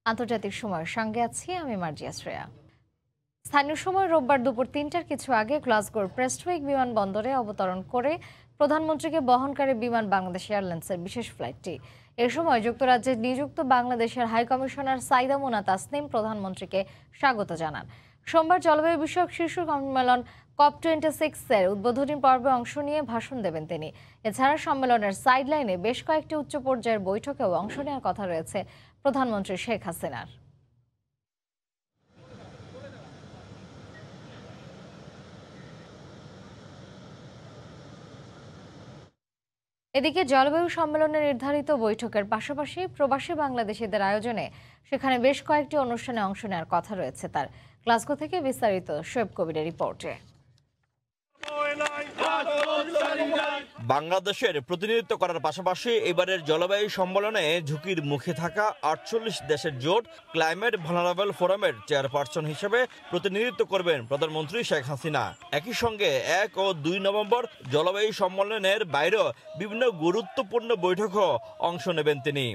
আন্তর্জাতিক সময়ের সঙ্গে আছি আমি মার্জিয়া শ্রেয়া। স্থানীয় সময় রোববার দুপুর ৩টার কিছু আগে গ্লাসগোর প্রেস্টউইক বিমানবন্দরে অবতরণ করে প্রধানমন্ত্রীকে বহনকারী বিমান বাংলাদেশ এয়ারলাইন্সের বিশেষ ফ্লাইটটি। এ সময় যুক্তরাজ্যে নিযুক্ত বাংলাদেশের হাইকমিশনার সাইদা মুনা তাসনিম প্রধানমন্ত্রীকে স্বাগত জানান। সোমবার জলবায়ু বিষয়ক শীর্ষ সম্মেলন COP26-এর উদ্বোধনী পর্বে অংশ নিয়ে ভাষণ দেবেন তিনি। এছাড়া সম্মেলনের সাইডলাইনে বেশ কয়েকটি উচ্চ পর্যায়ের বৈঠকেও অংশ নেওয়ার কথা রয়েছে প্রধানমন্ত্রী শেখ হাসিনার। এদিকে জলবায়ু সম্মেলনে নির্ধারিত বৈঠকের পাশাপাশি প্রবাসী বাংলাদেশিদের আয়োজনে সেখানে বেশ কয়েকটি অনুষ্ঠানে অংশ নেওয়ার কথা রয়েছে তার। গ্লাসগো থেকে বিস্তারিত শোয়েব কবিরের রিপোর্টে। বাংলাদেশের প্রতিনিধিত্ব করার পাশাপাশি এবারের জলবায়ু সম্মেলনে ঝুঁকির মুখে থাকা ৪৮ দেশের জোট ক্লাইমেট ভালনারেবল ফোরামের চেয়ারপারসন হিসেবে প্রতিনিধিত্ব করবেন প্রধানমন্ত্রী শেখ হাসিনা। একই সঙ্গে ১ ও ২ নভেম্বর জলবায়ু সম্মেলনের বাইরেও বিভিন্ন গুরুত্বপূর্ণ বৈঠকও অংশ নেবেন তিনি।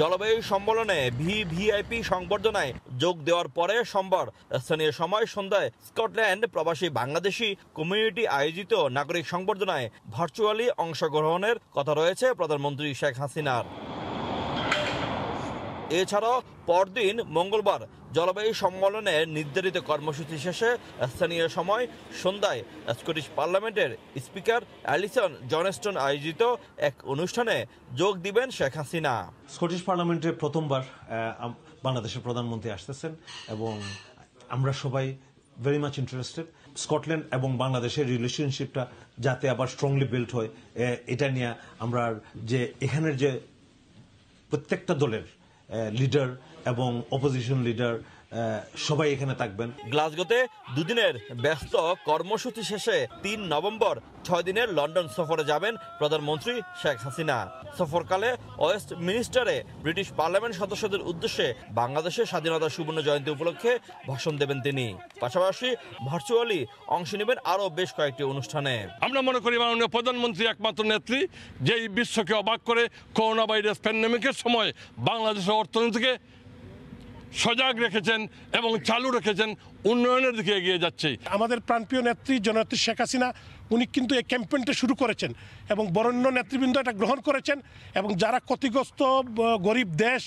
জলবায়ু সম্মেলনে ভিভিআইপি সংবর্ধনায় যোগ দেওয়ার পরে সোমবার স্থানীয় সময় সন্ধ্যায় স্কটল্যান্ড প্রবাসী বাংলাদেশি কমিউনিটি আয়োজিত নাগরিক সংবর্ধনায় ভার্চুয়ালি অংশগ্রহণের কথা রয়েছে প্রধানমন্ত্রী শেখ হাসিনার। এছাড়াও পরদিন মঙ্গলবার জলবায়ু সম্মেলনের নির্ধারিত কর্মসূচি শেষে স্থানীয় সময় সন্ধ্যায় স্কটিশ পার্লামেন্টের স্পিকার অ্যালিসন জনস্টন আয়োজিত এক অনুষ্ঠানে যোগ দিবেন শেখ হাসিনা। স্কটিশ পার্লামেন্টে প্রথমবার বাংলাদেশের প্রধানমন্ত্রী আসতেছেন এবং আমরা সবাই ভেরি মাচ ইন্টারেস্টেড স্কটল্যান্ড এবং বাংলাদেশের রিলেশনশিপটা যাতে আবার স্ট্রংলি বিল্ড হয় এটা নিয়ে আমরা যে এখানের যে প্রত্যেকটা দলের লিডার এবং অপোজিশন লিডার সবাই এখানে থাকবেন। গ্লাসগোতে দুদিনের ব্যস্ত কর্মসূচি শেষে ৩ নভেম্বর ৬ দিনের লন্ডন সফরে যাবেন প্রধানমন্ত্রী শেখ হাসিনা। সফরকালে ওয়েস্ট মিনিস্টারে ব্রিটিশ পার্লামেন্ট সদস্যদের উদ্দেশ্যে বাংলাদেশের স্বাধীনতা সুবর্ণ জয়ন্তী উপলক্ষে ভাষণ দেবেন তিনি। পাশাপাশি ভার্চুয়ালি অংশ নেবেন আরও বেশ কয়েকটি অনুষ্ঠানে। আমরা মনে করি মাননীয় প্রধানমন্ত্রী একমাত্র নেত্রী যেই বিশ্বকে অবাক করে করোনা ভাইরাস প্যান্ডেমিকের সময় বাংলাদেশের অর্থনীতিকে সজাগ রেখেছেন এবং চালু রেখেছেন, উন্নয়নের দিকে এগিয়ে যাচ্ছে। আমাদের প্রাণপ্রিয় নেত্রী জননেত্রী শেখ হাসিনা উনি কিন্তু এই ক্যাম্পেইনটা শুরু করেছেন এবং বরেণ্য নেতৃবৃন্দ এটা গ্রহণ করেছেন এবং যারা ক্ষতিগ্রস্ত গরিব দেশ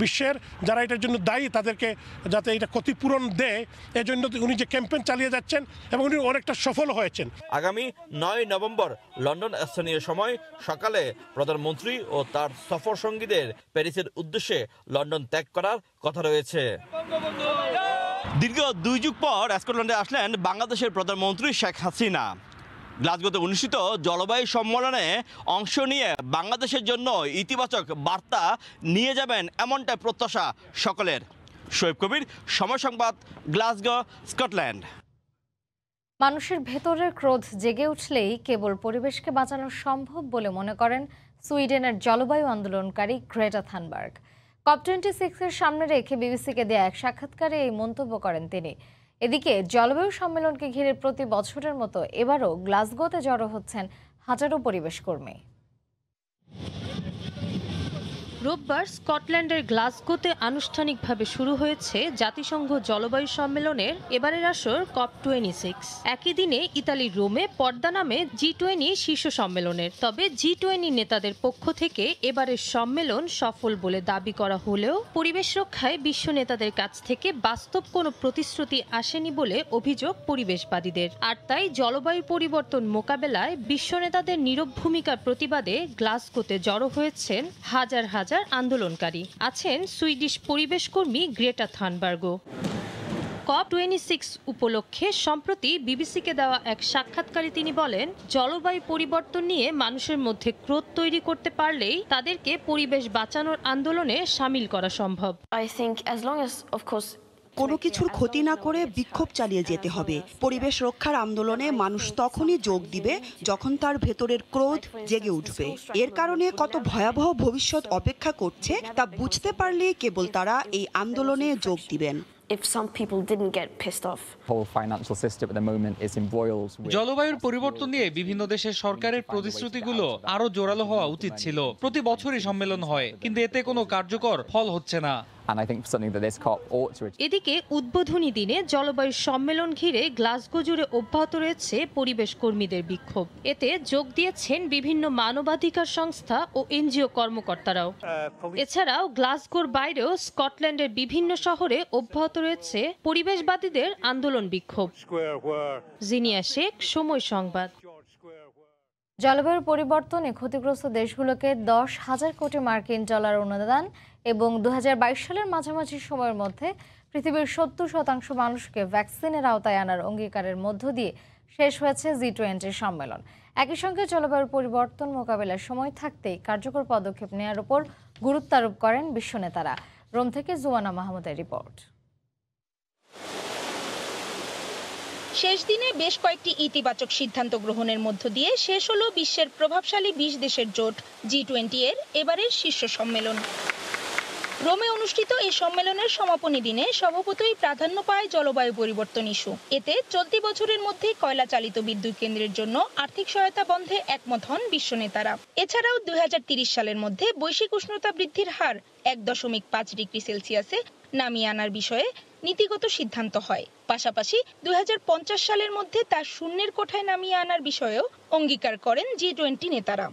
বিশ্বের যারা এটার জন্য দায়ী তাদেরকে যাতে এটা ক্ষতিপূরণ দেয় এজন্য উনি যে ক্যাম্পেইন চালিয়ে যাচ্ছেন এবং উনি অনেকটা সফল হয়েছেন। আগামী ৯ নভেম্বর লন্ডন স্থানীয় সময় সকালে প্রধানমন্ত্রী ও তার সফর সঙ্গীদের প্যারিসের উদ্দেশ্যে লন্ডন ত্যাগ করার কথা রয়েছে। দীর্ঘ ২ যুগ পর স্কটল্যান্ডে আসলেন বাংলাদেশের প্রধানমন্ত্রী শেখ হাসিনা। গ্লাসগোতে অনুষ্ঠিত জলবায়ু সম্মেলনে অংশ নিয়ে বাংলাদেশের জন্য ইতিবাচক বার্তা নিয়ে যাবেন এমনটাই প্রত্যাশা সকলের। শোয়েব কবির, সময় সংবাদ, গ্লাসগো, স্কটল্যান্ড। মানুষের ভেতরের ক্রোধ জেগে উঠলেই কেবল পরিবেশকে বাঁচানো সম্ভব বলে মনে করেন সুইডেনের জলবায়ু আন্দোলনকারী গ্রেটা থানবার্গ। COP26-এর সামনে রেখে বিবিসিকে দেয়া এক সাক্ষাৎকারে এই মন্তব্য করেন তিনি। এদিকে জলবায়ু সম্মেলনকে ঘিরে প্রতি বছরের মতো এবারও গ্লাসগোতে জড়ো হচ্ছেন হাজারো পরিবেশ কর্মী। রোববার স্কটল্যান্ডের গ্লাসগোতে আনুষ্ঠানিকভাবে শুরু হয়েছে জাতিসংঘ জলবায়ু সম্মেলনের এবারের আসর COP26। একই দিনে ইতালির রোমে পর্দা নামে G20 শীর্ষ সম্মেলনের। তবে G20 নেতাদের পক্ষ থেকে এবারের সম্মেলন সফল বলে দাবি করা হলেও পরিবেশ রক্ষায় বিশ্ব নেতাদের কাছ থেকে বাস্তব কোনো প্রতিশ্রুতি আসেনি বলে অভিযোগ পরিবেশবাদীদের। আর তাই জলবায়ু পরিবর্তন মোকাবেলায় বিশ্ব নেতাদের নীরব ভূমিকার প্রতিবাদে গ্লাসগোতে জড়ো হয়েছেন হাজার হাজার আন্দোলনকারী। আছেন সুইডিশ পরিবেশ কর্মী গ্রেটা থানবার্গও। COP26 উপলক্ষে সম্প্রতি বিবিসিকে দেওয়া এক সাক্ষাৎকারে তিনি বলেন, জলবায়ু পরিবর্তন নিয়ে মানুষের মধ্যে ক্রোধ তৈরি করতে পারলেই তাদেরকে পরিবেশ বাঁচানোর আন্দোলনে শামিল করা সম্ভব। কোনো কিছুর ক্ষতি না করে বিক্ষোভ চালিয়ে যেতে হবে। পরিবেশ রক্ষার আন্দোলনে মানুষ তখনই যোগ দিবে যখন তার ভেতরের ক্রোধ জেগে উঠবে। এর কারণে কত ভয়াবহ ভবিষ্যৎ অপেক্ষা করছে তা বুঝতে পারলেই কেবল তারা এই আন্দোলনে যোগ দিবেন। if some people didn't get pissed off. whole financial system at the moment is embroiled with জলবায়ুর পরিবর্তন নিয়ে বিভিন্ন দেশের সরকারের প্রতিশ্রুতিগুলো আরো জোরালো হওয়া উচিত ছিল। প্রতি বছরই সম্মেলন হয়, কিন্তু এতে কোনো কার্যকর ফল হচ্ছে না। and I think something that this COP ought to এদিকে উদ্বোধনী দিনে জলবায়ু সম্মেলন ঘিরে গ্লাসগো জুড়ে অব্যাহত রয়েছে পরিবেশ কর্মীদের বিক্ষোভ। এতে যোগ দিয়েছেন বিভিন্ন মানবাধিকার সংস্থা ও এনজিও কর্মকর্তারাও। এছাড়াও গ্লাসগোর বাইরেও স্কটল্যান্ডের বিভিন্ন শহরে অব্যাহত রয়েছে পরিবেশবাদীদের আন্দোলন বিক্ষোভ। জিনিয়া শেখ, সময় সংবাদ। জলবায়ু পরিবর্তনে ক্ষতিগ্রস্ত দেশগুলোকে 10,000 কোটি মার্কিন ডলার অনুদান এবং 2022 সালের মাঝামাঝি সময়ের মধ্যে পৃথিবীর 70% মানুষকে ভ্যাকসিনের আওতায় আনার অঙ্গীকারের মধ্য দিয়ে শেষ হয়েছে G20 সম্মেলন। একই সঙ্গে জলবায়ু পরিবর্তন মোকাবিলার সময় থাকতেই কার্যকর পদক্ষেপ নেওয়ার উপর গুরুত্ব আরোপ করেন বিশ্ব নেতারা। রোম থেকে জুয়ানা মাহমুদের রিপোর্ট। শেষ দিনে বেশ কয়েকটি ইতিবাচক সিদ্ধান্ত গ্রহণের মধ্য দিয়ে শেষ হলো বিশ্বের প্রভাবশালী 20 দেশের জোট G20 এর এবারের শীর্ষ সম্মেলন। রোমে অনুষ্ঠিত এই সম্মেলনের সমাপনী দিনে স্বভাবতই প্রাধান্য পায় জলবায়ু পরিবর্তন ইস্যু। এতে চলতি বছরের মধ্যে কয়লা চালিত বিদ্যুৎ কেন্দ্রের জন্য আর্থিক সহায়তা বন্ধে একমত হন বিশ্ব নেতারা। এছাড়াও 2030 সালের মধ্যে বৈশ্বিক উষ্ণতা বৃদ্ধির হার 1.5 ডিগ্রি সেলসিয়াসে নামিয়ে আনার বিষয়ে নীতিগত সিদ্ধান্ত হয়। পাশাপাশি 2050 সালের মধ্যে তা শূন্যের কোঠায় নামিয়ে আনার বিষয়েও অঙ্গীকার করেন G20 নেতারা।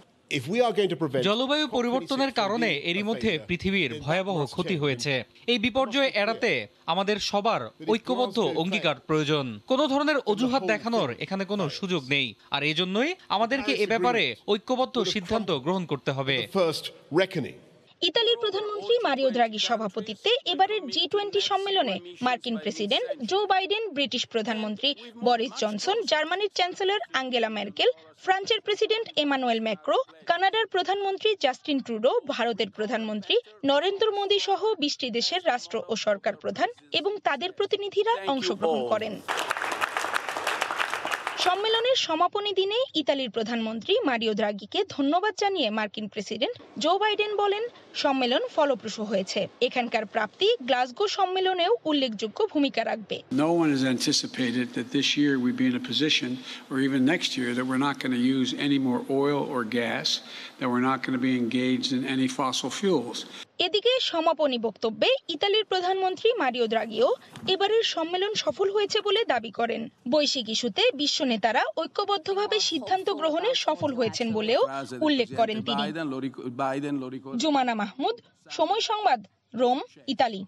জলবায়ু পরিবর্তনের কারণে এরই মধ্যে পৃথিবীর ভয়াবহ ক্ষতি হয়েছে। এই বিপর্যয় এড়াতে আমাদের সবার ঐক্যবদ্ধ অঙ্গীকার প্রয়োজন। কোনো ধরনের অজুহাত দেখানোর এখানে কোনো সুযোগ নেই, আর এজন্যই আমাদেরকে এ ব্যাপারে ঐক্যবদ্ধ সিদ্ধান্ত গ্রহণ করতে হবে। ইতালির প্রধানমন্ত্রী মারিও দ্রাগির সভাপতিত্বে এবারের G20 সম্মেলনে মার্কিন প্রেসিডেন্ট জো বাইডেন, ব্রিটিশ প্রধানমন্ত্রী বরিস জনসন, জার্মানির চ্যান্সেলর আঙ্গেলা মের্কেল, ফ্রান্সের প্রেসিডেন্ট এমানুয়েল ম্যাক্রো, কানাডার প্রধানমন্ত্রী জাস্টিন ট্রুডো, ভারতের প্রধানমন্ত্রী নরেন্দ্র মোদী সহ 20টি দেশের রাষ্ট্র ও সরকার প্রধান এবং তাদের প্রতিনিধিরা অংশগ্রহণ করেন। সম্মেলনের সমাপনী দিনে ইতালির প্রধানমন্ত্রী মারিও দ্রাগিকে ধন্যবাদ জানিয়ে মার্কিন প্রেসিডেন্ট জো বাইডেন বলেন, সম্মেলন ফলপ্রসূ হয়েছে। এখানকার প্রাপ্তি গ্লাসগো সম্মেলনেও উল্লেখযোগ্য ভূমিকা রাখবে। No one has anticipated that this year we'd be in a position, or even next year, that we're not going to use any more oil or gas, that we're not going to be engaged in any fossil fuels. এদিকে সমাপনী বক্তব্যে ইতালির প্রধানমন্ত্রী Mario দ্রাগিও এবারের সম্মেলন সফল হয়েছে বলে দাবি করেন। বৈশ্বিক ইস্যুতে বিশ্ব নেতারা ঐক্যবদ্ধভাবে সিদ্ধান্ত গ্রহণে সফল হয়েছেন বলেও উল্লেখ করেন তিনি। জুমানা মাহমুদ, সময় সংবাদ, রোম, ইতালি।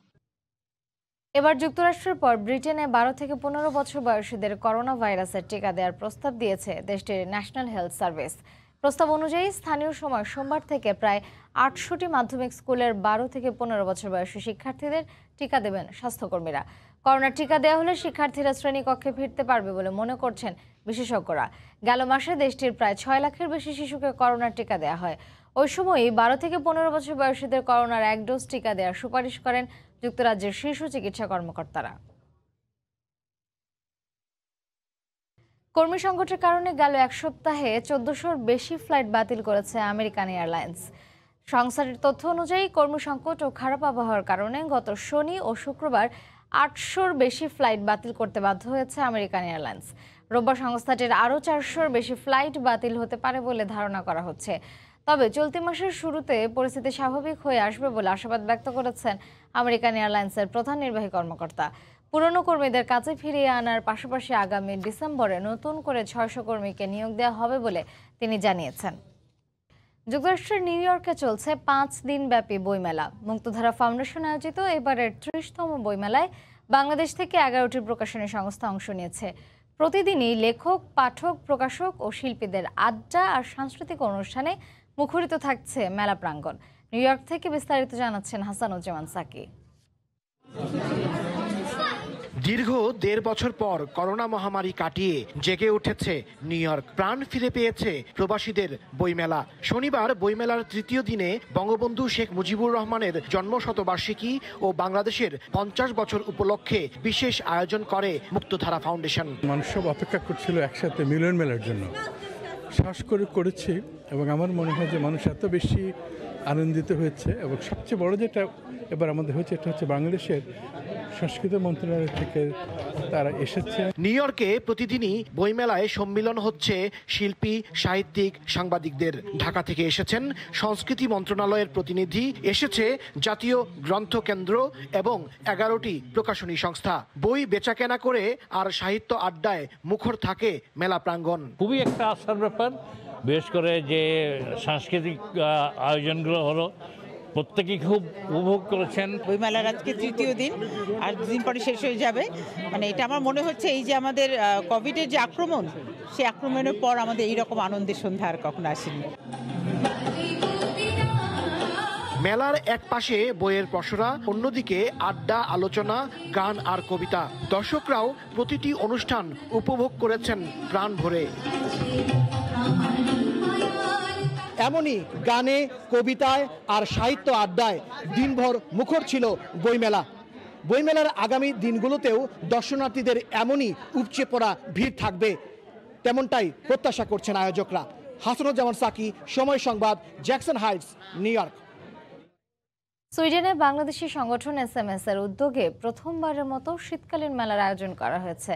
এবার যুক্তরাষ্ট্রের পর ব্রিটেনে 12 থেকে 15 বছর বয়সীদের করোনা ভাইরাসের টিকা দেওয়ার প্রস্তাব দিয়েছে দেশটির ন্যাশনাল হেলথ সার্ভিস। প্রস্তাব অনুযায়ী স্থানীয় সময় সোমবার থেকে প্রায় 800টি মাধ্যমিক স্কুলের 12 থেকে 15 বছর বয়সী শিক্ষার্থীদের টিকা দেবেন স্বাস্থ্যকর্মীরা। করোনার টিকা দেওয়া হলে শিক্ষার্থীরা শ্রেণীকক্ষে ফিরতে পারবে বলে মনে করছেন বিশেষজ্ঞরা। গেল মাসে দেশটির প্রায় 6 লাখের বেশি শিশুকে করোনার টিকা দেওয়া হয়। ওই সময়ই 12 থেকে 15 বছর বয়সীদের করোনার 1 ডোজ টিকা দেওয়ার সুপারিশ করেন যুক্তরাজ্যের শীর্ষ চিকিৎসা কর্মকর্তারা। কর্মী সংকটের কারণে গেল এক সপ্তাহে 1400-র বেশি ফ্লাইট বাতিল করেছে আমেরিকান এয়ারলাইন্স। সংস্থাটির তথ্য অনুযায়ী কর্মী সংকট ও খারাপ আবহাওয়ার কারণে গত শনি ও শুক্রবার 800-র বেশি ফ্লাইট বাতিল করতে বাধ্য হয়েছে আমেরিকান এয়ারলাইন্স। রোববার সংস্থাটির আরও 400-র বেশি ফ্লাইট বাতিল হতে পারে বলে ধারণা করা হচ্ছে। তবে চলতি মাসের শুরুতে পরিস্থিতি স্বাভাবিক হয়ে আসবে বলে আশাবাদ ব্যক্ত করেছেন আমেরিকান এয়ারলাইন্সের প্রধান নির্বাহী কর্মকর্তা। পুরনো কর্মীদের কাজে ফিরিয়ে আনার পাশাপাশি আগামী ডিসেম্বরে নতুন করে 600 কর্মীকে নিয়োগ দেওয়া হবে বলে তিনি জানিয়েছেন। যুক্তরাষ্ট্রের নিউ ইয়র্কে চলছে 5 দিনব্যাপী বইমেলা। মুক্তধারা ফাউন্ডেশন আয়োজিত এবারের 30তম বইমেলায় বাংলাদেশ থেকে 11টি প্রকাশনী সংস্থা অংশ নিয়েছে। প্রতিদিনই লেখক, পাঠক, প্রকাশক ও শিল্পীদের আড্ডা আর সাংস্কৃতিক অনুষ্ঠানে মুখরিত থাকছে মেলা প্রাঙ্গণ। নিউ ইয়র্ক থেকে বিস্তারিত জানাচ্ছেন হাসানুজ্জামান সাকি। দীর্ঘ 1.5 বছর পর করোনা মহামারী কাটিয়ে জেগে উঠেছে নিউ ইয়র্ক। প্রাণ ফিরে পেয়েছে প্রবাসীদের বইমেলা। শনিবার বইমেলার 3য় দিনে বঙ্গবন্ধু শেখ মুজিবুর রহমানের জন্মশতবার্ষিকী ও বাংলাদেশের 50 বছর উপলক্ষে বিশেষ আয়োজন করে মুক্তধারা ফাউন্ডেশন। মানুষ সব অপেক্ষা করছিল একসাথে মিলন মেলার জন্য, সাহস করে করেছি এবং আমার মনে হয় যে মানুষ এত বেশি আনন্দিত হয়েছে। এবং সবচেয়ে বড় যেটা এবার আমাদের হয়েছে এটা হচ্ছে বাংলাদেশের সংস্কৃতি মন্ত্রণালয় থেকে তারা এসেছে। নিউ ইয়র্কে প্রতিদিনই বইমেলায় সম্মিলন হচ্ছে শিল্পী, সাহিত্যিক, সাংবাদিকদের। ঢাকা থেকে এসেছেন সংস্কৃতি মন্ত্রণালয়ের প্রতিনিধি, এসেছে জাতীয় গ্রন্থ কেন্দ্র এবং 11টি প্রকাশনী সংস্থা। বই বেচাকেনা করে আর সাহিত্য আড্ডায় মুখর থাকে মেলা প্রাঙ্গণ। খুবই একটা আশার ব্যাপার, বিশেষ করে যে সাংস্কৃতিক আয়োজনগুলো হলো, প্রত্যেকেই খুব উপভোগ করেছেন। বইমেলার আজকে তৃতীয় দিন, আর দুদিন পরে শেষ হয়ে যাবে। মানে এটা আমার মনে হচ্ছে এই যে আমাদের কোভিডের যে আক্রমণ, সেই আক্রমণের পর আমাদের এইরকম আনন্দের সন্ধ্যা আর কখনো আসেনি। মেলার এক পাশে বইয়ের পসরা, অন্যদিকে আড্ডা, আলোচনা, গান আর কবিতা। দর্শকরাও প্রতিটি অনুষ্ঠান উপভোগ করেছেন প্রাণ ভরে। এমনই গানে, কবিতায় আর সাহিত্য আড্ডায় দিনভর মুখর ছিল বইমেলা। বইমেলার আগামী দিনগুলোতেও দর্শনার্থীদের এমনই উপচে পড়া ভিড় থাকবে, তেমনটাই প্রত্যাশা করছেন আয়োজকরা। Hasanuzzaman Saki, Somoy Sangbad, Jackson Heights, New York. সুইডেনে বাংলাদেশি সংগঠন SMS এর উদ্যোগে প্রথমবারের মতো শীতকালীন মেলার আয়োজন করা হয়েছে।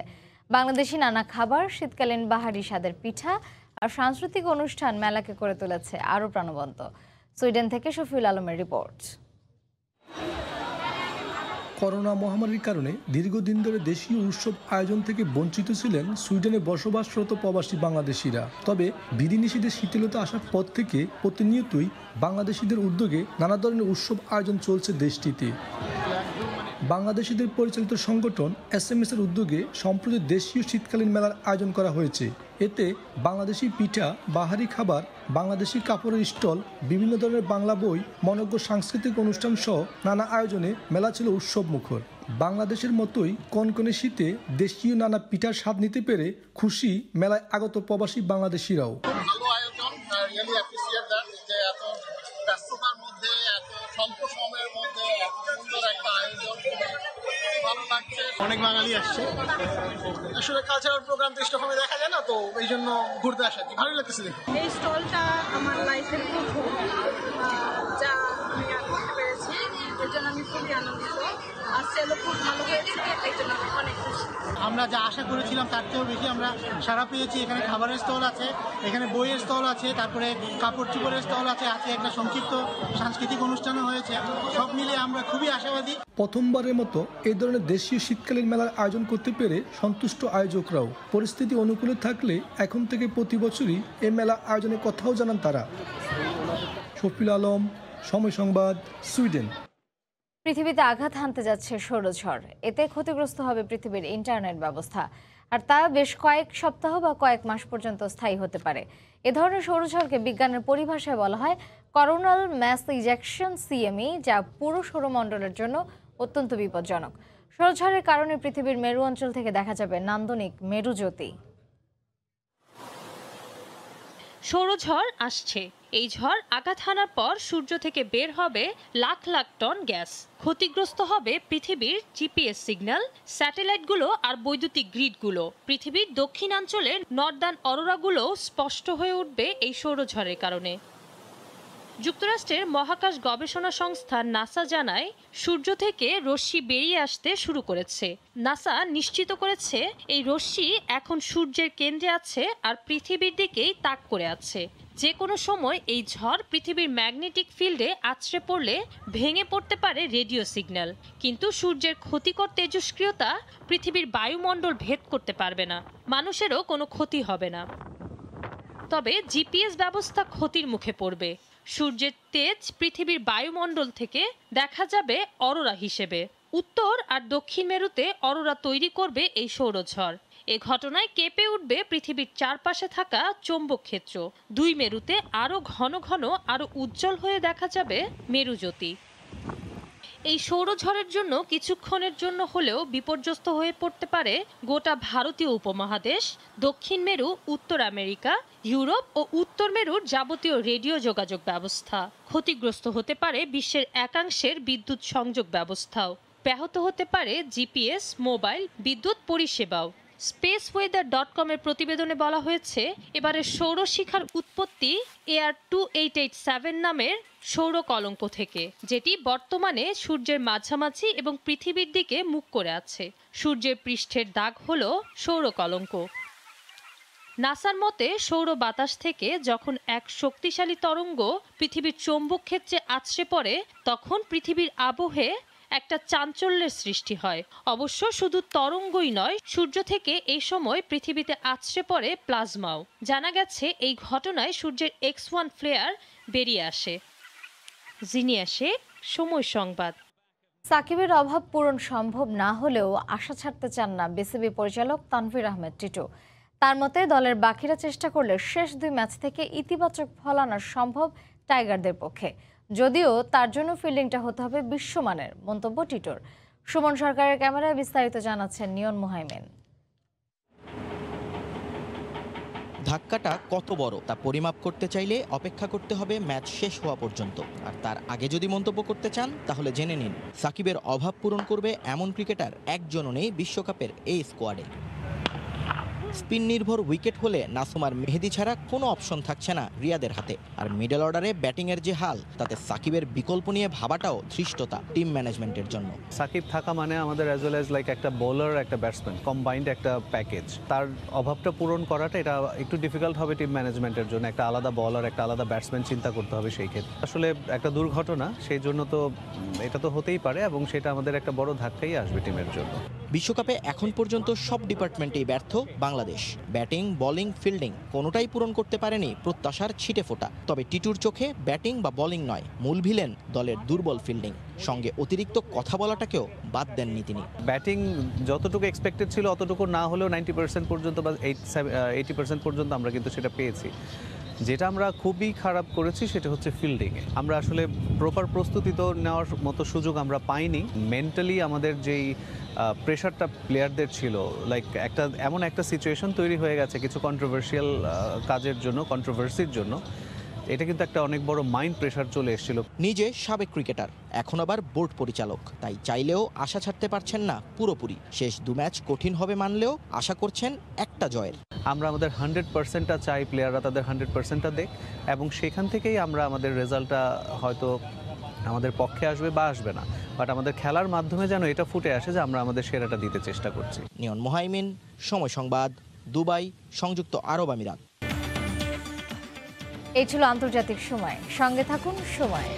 বাংলাদেশি নানা খাবার, শীতকালীন বাহারি স্বাদের পিঠা আর সাংস্কৃতিক অনুষ্ঠান মেলাকে করে তুলেছে আরও প্রাণবন্ত। সুইডেন থেকে শফিউল আলমের রিপোর্ট। করোনা মহামারীর কারণে দীর্ঘদিন ধরে দেশীয় উৎসব আয়োজন থেকে বঞ্চিত ছিলেন সুইডেনে বসবাসরত প্রবাসী বাংলাদেশিরা। তবে বিধিনিষেধের শিথিলতা আসার পর থেকে প্রতিনিয়তই বাংলাদেশিদের উদ্যোগে নানা ধরনের উৎসব আয়োজন চলছে দেশটিতে। বাংলাদেশিদের পরিচালিত সংগঠন SMS এর উদ্যোগে সম্প্রতি দেশীয় শীতকালীন মেলার আয়োজন করা হয়েছে। এতে বাংলাদেশি পিঠা, বাহারি খাবার, বাংলাদেশি কাপড়ের স্টল, বিভিন্ন ধরনের বাংলা বই, মনোজ্ঞ সাংস্কৃতিক অনুষ্ঠান সহ নানা আয়োজনে মেলা ছিল উৎসব মুখর। বাংলাদেশের মতোই কনকনে শীতে দেশীয় নানা পিঠার স্বাদ নিতে পেরে খুশি মেলায় আগত প্রবাসী বাংলাদেশিরাও। ব্যস্ততার মধ্যে, এত স্বল্প সময়ের মধ্যে এত সুন্দর একটা আয়োজন, ভালো লাগছে। অনেক বাঙালি আসছে, আসলে কালচারাল প্রোগ্রাম তো স্টকহোমে দেখা যায় না, তো এই জন্য ঘুরতে আসা ভালো লাগতেছে। এই স্টলটা আমার লাইফের প্রথম, যা আমি করতে পেরেছি, এর জন্য আমি খুবই আনন্দিত। আর সেলও খুব ভালো হয়েছে, এই জন্য আমি অনেক খুশি। আমরা যা আশা করেছিলাম তার চেয়েও বেশি আমরা সাড়া পেয়েছি। এখানে খাবারের স্টল আছে, এখানে বইয়ের স্টল আছে, তারপরে কাপড় চোপড়ের স্টল আছে, একটা সংক্ষিপ্ত সাংস্কৃতিক অনুষ্ঠানও হয়েছে। সব মিলিয়ে আমরা খুবই আশাবাদী। প্রথমবারের মতো এই ধরনের দেশীয় শীতকালীন মেলার আয়োজন করতে পেরে সন্তুষ্ট আয়োজকরাও। পরিস্থিতি অনুকূলে থাকলে এখন থেকে প্রতি বছরই এই মেলা আয়োজনের কথাও জানান তারা। শফিউল আলম, সময় সংবাদ, সুইডেন। পৃথিবীতে আঘাত হানতে যাচ্ছে সৌরঝড়। এতে ক্ষতিগ্রস্ত হবে পৃথিবীর ইন্টারনেট ব্যবস্থা, আর তা বেশ কয়েক সপ্তাহ বা কয়েক মাস পর্যন্ত স্থায়ী হতে পারে। এ ধরনের সৌরঝড়কে বিজ্ঞানের পরিভাষায় বলা হয় করোনাল ম্যাস ইজেকশন, CME, যা পুরো সৌরমণ্ডলের জন্য অত্যন্ত বিপজ্জনক। সৌরঝড়ের কারণে পৃথিবীর মেরু অঞ্চল থেকে দেখা যাবে নান্দনিক মেরুজ্যোতি। সৌরঝড় আসছে। এই ঝড় আঘাত হানার পর সূর্য থেকে বের হবে লাখ লাখ টন গ্যাস। ক্ষতিগ্রস্ত হবে পৃথিবীর GPS সিগন্যাল, স্যাটেলাইটগুলো আর বৈদ্যুতিক গ্রিডগুলো। পৃথিবীর দক্ষিণাঞ্চলের নর্দার্ন অরোরাগুলো স্পষ্ট হয়ে উঠবে এই সৌরঝড়ের কারণে। যুক্তরাষ্ট্রের মহাকাশ গবেষণা সংস্থা নাসা জানায়, সূর্য থেকে রশ্মি বেরিয়ে আসতে শুরু করেছে। নাসা নিশ্চিত করেছে এই রশ্মি এখন সূর্যের কেন্দ্রে আছে আর পৃথিবীর দিকেই তাক করে আছে। যে কোনো সময় এই ঝড় পৃথিবীর ম্যাগনেটিক ফিল্ডে আছড়ে পড়লে ভেঙে পড়তে পারে রেডিও সিগন্যাল, কিন্তু সূর্যের ক্ষতিকর তেজস্ক্রিয়তা পৃথিবীর বায়ুমণ্ডল ভেদ করতে পারবে না। মানুষেরও কোনো ক্ষতি হবে না। তবে GPS ব্যবস্থা ক্ষতির মুখে পড়বে। সূর্যের তেজ পৃথিবীর বায়ুমণ্ডল থেকে দেখা যাবে অরোরা হিসেবে। উত্তর আর দক্ষিণ মেরুতে অরোরা তৈরি করবে এই সৌরঝড়। এ ঘটনায় কেঁপে উঠবে পৃথিবীর চারপাশে থাকা চৌম্বক ক্ষেত্র। দুই মেরুতে আরও ঘন ঘন, আরও উজ্জ্বল হয়ে দেখা যাবে মেরুজ্যোতি। এই সৌরঝড়ের জন্য কিছুক্ষণের জন্য হলেও বিপর্যস্ত হয়ে পড়তে পারে গোটা ভারতীয় উপমহাদেশ, দক্ষিণ মেরু, উত্তর আমেরিকা, ইউরোপ ও উত্তর মেরুর যাবতীয় রেডিও যোগাযোগ ব্যবস্থা। ক্ষতিগ্রস্ত হতে পারে বিশ্বের একাংশের বিদ্যুৎ সংযোগ ব্যবস্থাও। ব্যাহত হতে পারে GPS, মোবাইল, বিদ্যুৎ পরিষেবাও। spaceweather.com-এর প্রতিবেদনে বলা হয়েছে এবারের সৌরশিখার উৎপত্তি AR2887 নামের সৌর কলঙ্ক থেকে, যেটি বর্তমানে সূর্যের মাঝামাঝি এবং পৃথিবীর দিকে মুখ করে আছে। সূর্যের পৃষ্ঠের দাগ হলো সৌর কলঙ্ক। নাসার মতে সৌর বাতাস থেকে যখন এক শক্তিশালী তরঙ্গ পৃথিবীর চৌম্বক ক্ষেত্রে আছড়ে পড়ে, তখন পৃথিবীর আবহে একটা চাঞ্চল্যের সৃষ্টি হয়। অবশ্য শুধু তরঙ্গই নয়, সূর্য থেকে এই সময় পৃথিবীতে আছড়ে পড়ে প্লাজমাও। জানা গেছে এই ঘটনায় সূর্যের X1 ফ্লেয়ার বেরিয়ে আসে। জিনিয়া শেখ, সময় সংবাদ। সাকিবের অভাব পূরণ সম্ভব না হলেও আশা ছাড়তে চান না বিসিবি পরিচালক তানভীর আহমেদ টিটু। তার মতে দলের বাকিরা চেষ্টা করলে শেষ 2 ম্যাচ থেকে ইতিবাচক ফল আনা সম্ভব টাইগারদের পক্ষে, যদিও তার জন্য ফিল্ডিংটা হতে হবে বিশ্বমানের, মন্তব্য টিটুর। সুমন সরকারের ক্যামেরায় বিস্তারিত জানাচ্ছেন নিয়ন মুহাইমিন। ধাক্কাটা কত বড় তা পরিমাপ করতে চাইলে অপেক্ষা করতে হবে ম্যাচ শেষ হওয়া পর্যন্ত। আর তার আগে যদি মন্তব্য করতে চান তাহলে জেনে নিন, সাকিবের অভাব পূরণ করবে এমন ক্রিকেটার একজনও নেই বিশ্বকাপের এই স্কোয়াডে। স্পিন নির্ভর উইকেট হলে নাসুম আর মেহেদি ছাড়া কোনো অপশন থাকছে না রিয়াদের হাতে। আর মিডল অর্ডারে ব্যাটিংয়ের যে হাল, তাতে সাকিবের বিকল্প নিয়ে ভাবাটাও ধৃষ্টতা টিম ম্যানেজমেন্টের জন্য। সাকিব থাকা মানে আমাদের অ্যাজ ওয়েল অ্যাজ লাইক একটা বোলার, একটা ব্যাটসম্যান, কম্বাইন্ড একটা প্যাকেজ। তার অভাবটা পূরণ করাটা এটা একটু ডিফিকাল্ট হবে টিম ম্যানেজমেন্টের জন্য। একটা আলাদা বলার, একটা আলাদা ব্যাটসম্যান চিন্তা করতে হবে সেই ক্ষেত্রে। আসলে একটা দুর্ঘটনা, সেই জন্য তো এটা তো হতেই পারে এবং সেটা আমাদের একটা বড় ধাক্কাই আসবে টিমের জন্য। বিশ্বকাপে এখন পর্যন্ত সব ডিপার্টমেন্টেই ব্যর্থ বাংলাদেশ। ব্যাটিং, বোলিং, ফিল্ডিং কোনোটাই পূরণ করতে পারেনি প্রত্যাশার ছিটে ফোটা। তবে টিটুর চোখে ব্যাটিং বা বোলিং নয়, মূল ভিলেন দলের দুর্বল ফিল্ডিং। সঙ্গে অতিরিক্ত কথা বলাটাকেও বাদ দেননি তিনি। ব্যাটিং যতটুকু এক্সপেক্টেড ছিল অতটুকু না হলেও 90% পর্যন্ত বা 80% পর্যন্ত আমরা কিন্তু সেটা পেয়েছি। যেটা আমরা খুবই খারাপ করেছি সেটা হচ্ছে ফিল্ডিংয়ে। আমরা আসলে প্রপার প্রস্তুতি তো নেওয়ার মতো সুযোগ আমরা পাইনি। মেন্টালি আমাদের যেই প্রেশারটা প্লেয়ারদের ছিল, লাইক এমন একটা সিচুয়েশন তৈরি হয়ে গেছে কিছু কন্ট্রোভার্সিয়াল কাজের জন্য, কন্ট্রোভার্সির জন্য। এটা কিন্তু একটা অনেক বড় মাইন্ড প্রেশার চলে এসেছিল। নিজে সাবেক ক্রিকেটার, এখন আবার বোর্ড পরিচালক, তাই চাইলেও আশা ছাড়তে পারছেন না পুরোপুরি। শেষ 2 ম্যাচ কঠিন হবে মানলেও আশা করছেন একটা জয়ের। আমরা আমাদের 100%টা চাই, প্লেয়াররা তাদের 100%টা দেখ, এবং সেখান থেকেই আমরা আমাদের রেজাল্টটা হয়তো আমাদের পক্ষে আসবে বা আসবে না, বাট আমাদের খেলার মাধ্যমে যেন এটা ফুটে আসে যে আমরা আমাদের সেরাটা দিতে চেষ্টা করছি। নিয়ন মুহাইমিন, সময় সংবাদ, দুবাই, সংযুক্ত আরব আমিরাত। এই ছিল আন্তর্জাতিক সময়। সঙ্গে থাকুন সময়।